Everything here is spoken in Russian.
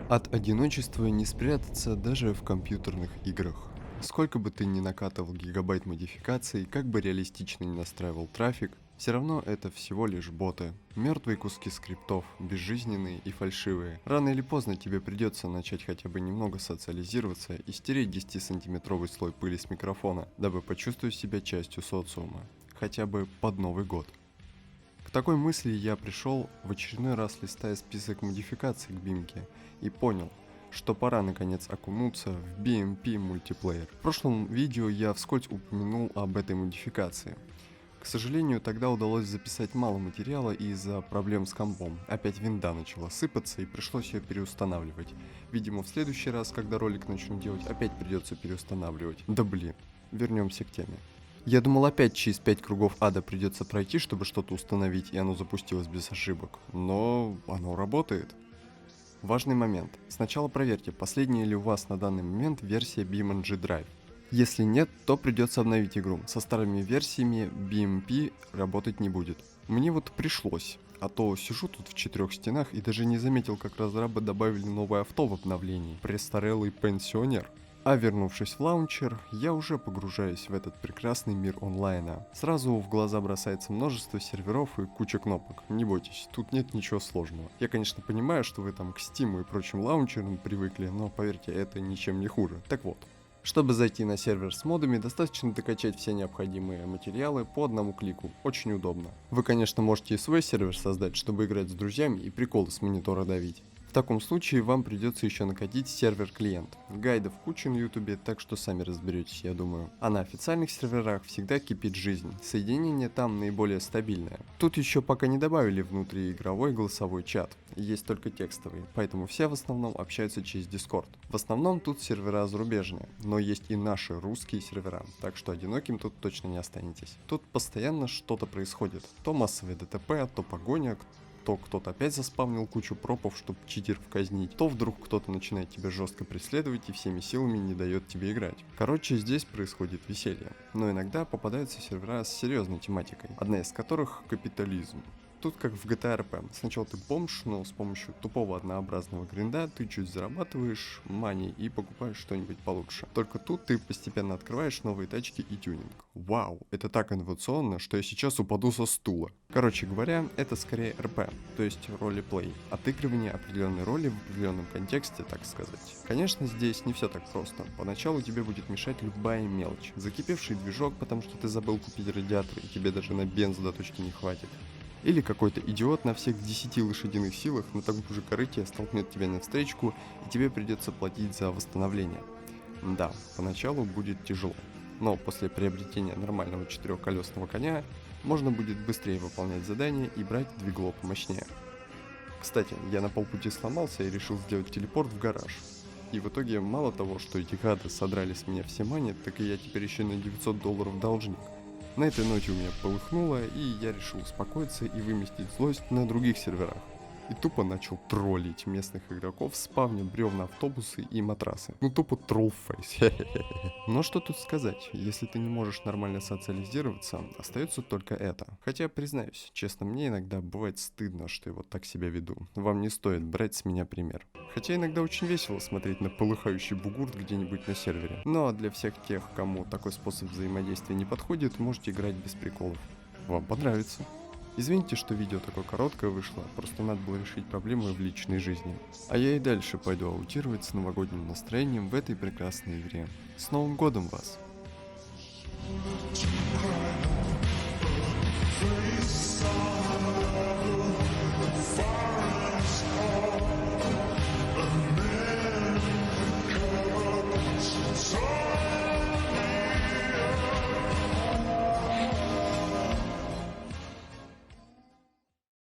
От одиночества не спрятаться даже в компьютерных играх. Сколько бы ты ни накатывал гигабайт модификаций, как бы реалистично ни настраивал трафик, все равно это всего лишь боты. Мертвые куски скриптов, безжизненные и фальшивые. Рано или поздно тебе придется начать хотя бы немного социализироваться и стереть 10-сантиметровый слой пыли с микрофона, дабы почувствовать себя частью социума. Хотя бы под Новый год. К такой мысли я пришел в очередной раз, листая список модификаций к Бимке, и понял, что пора наконец окунуться в BMP мультиплеер. В прошлом видео я вскользь упомянул об этой модификации. К сожалению, тогда удалось записать мало материала из-за проблем с компом. Опять винда начала сыпаться и пришлось ее переустанавливать. Видимо, в следующий раз, когда ролик начну делать, опять придется переустанавливать. Да блин, вернемся к теме. Я думал, опять через 5 кругов ада придется пройти, чтобы что-то установить, и оно запустилось без ошибок. Но оно работает. Важный момент. Сначала проверьте, последняя ли у вас на данный момент версия BeamNG Drive. Если нет, то придется обновить игру. Со старыми версиями BMP работать не будет. Мне вот пришлось. А то сижу тут в 4 стенах и даже не заметил, как разрабы добавили новое авто в обновлении. Престарелый пенсионер. А вернувшись в лаунчер, я уже погружаюсь в этот прекрасный мир онлайна. Сразу в глаза бросается множество серверов и куча кнопок. Не бойтесь, тут нет ничего сложного. Я, конечно, понимаю, что вы там к Steam и прочим лаунчерам привыкли, но поверьте, это ничем не хуже. Так вот. Чтобы зайти на сервер с модами, достаточно докачать все необходимые материалы по одному клику. Очень удобно. Вы, конечно, можете и свой сервер создать, чтобы играть с друзьями и приколы с монитора давить. В таком случае вам придется еще накатить сервер-клиент. Гайдов куча на ютубе, так что сами разберетесь, я думаю. А на официальных серверах всегда кипит жизнь. Соединение там наиболее стабильное. Тут еще пока не добавили внутриигровой голосовой чат. Есть только текстовый, поэтому все в основном общаются через Discord. В основном тут сервера зарубежные, но есть и наши русские сервера, так что одиноким тут точно не останетесь. Тут постоянно что-то происходит. То массовые ДТП, то погоня, то кто-то опять заспавнил кучу пропов, чтобы читеров казнить, то вдруг кто-то начинает тебя жестко преследовать и всеми силами не дает тебе играть. Короче, здесь происходит веселье. Но иногда попадаются сервера с серьезной тематикой, одна из которых капитализм. Тут как в GTA RP. Сначала ты бомж, но с помощью тупого однообразного гринда ты чуть зарабатываешь мани и покупаешь что-нибудь получше. Только тут ты постепенно открываешь новые тачки и тюнинг. Вау, это так инновационно, что я сейчас упаду со стула. Короче говоря, это скорее RP, то есть ролеплей. Отыгрывание определенной роли в определенном контексте, так сказать. Конечно, здесь не все так просто. Поначалу тебе будет мешать любая мелочь. Закипевший движок, потому что ты забыл купить радиатор и тебе даже на бензо до точки не хватит. Или какой-то идиот на всех 10 лошадиных силах на таком же корыте столкнет тебя навстречку, и тебе придется платить за восстановление. Да, поначалу будет тяжело, но после приобретения нормального четырехколесного коня можно будет быстрее выполнять задания и брать двигло помощнее. Кстати, я на полпути сломался и решил сделать телепорт в гараж. И в итоге мало того, что эти гады содрали с меня все мани, так и я теперь еще на $900 должник. На этой ноте у меня полыхнуло, и я решил успокоиться и выместить злость на других серверах. И тупо начал троллить местных игроков, спавня бревна автобусы и матрасы. Ну тупо троллфейс. Но что тут сказать, если ты не можешь нормально социализироваться, остается только это. Хотя, признаюсь, честно, мне иногда бывает стыдно, что я вот так себя веду. Вам не стоит брать с меня пример. Хотя иногда очень весело смотреть на полыхающий бугурт где-нибудь на сервере. Но для всех тех, кому такой способ взаимодействия не подходит, можете играть без приколов. Вам понравится. Извините, что видео такое короткое вышло, просто надо было решить проблемы в личной жизни. А я и дальше пойду аутировать с новогодним настроением в этой прекрасной игре. С Новым годом вас!